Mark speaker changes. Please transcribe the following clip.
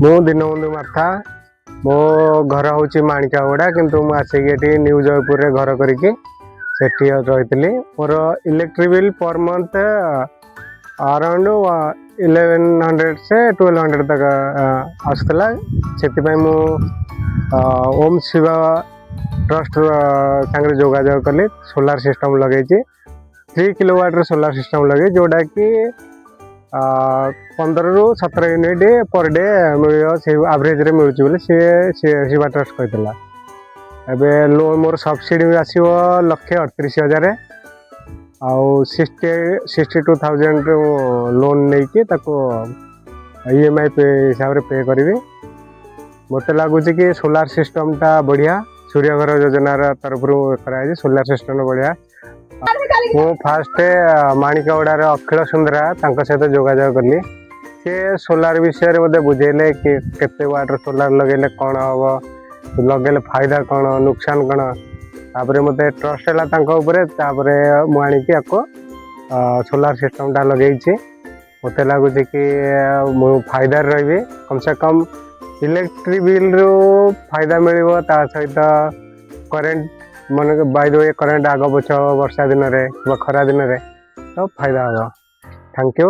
Speaker 1: मु दीनबंधु माथा मो घर हूँ माणिकागुड़ा किंतु मुझे न्यू जयपुर रे घर करके रही मोर electric bill per month around 1100 से 1200 तक आसला से मु ओम शिवा ट्रस्ट सांगे जोगाजोग कली सोलार सिस्टम लगे 3 किलोवाट सोलार सिस्टम लगे जोटा कि 15 ରୁ 17 unit per day meal average रे मिलूँ बोले शिवा ट्रस्ट कहला एवं लोन मोर सब्सिडी भी आसो 1,38,000 आउ 62,000 लोन नहीं EMI पे हिसाब से पे करी मत लगुच कि सोलार सिस्टम टा बढ़िया सूर्यघर योजनार तरफ कराई सोलार सिस्टम बढ़िया मु फास्ट माणिकागुड़ार अखिल सुंदरा सहित जोगाजोग कली सी सोलार विषय मत बुझेले कि केते वाटर सोलार लगे कौन हम लगे फायदा कौन नुकसान कौन तापर मत ट्रस्ट है मुझे सोलार सिस्टम टा लगे मत लगुच कि मु फायदा रही कम से कम इलेक्ट्रिक बिल रु फायदा मिल सहित करेन्ट मन बाय द वे करेन्ट आग पछ वर्षा दिन में खरा दिन में तो फायदा हम। Thank you.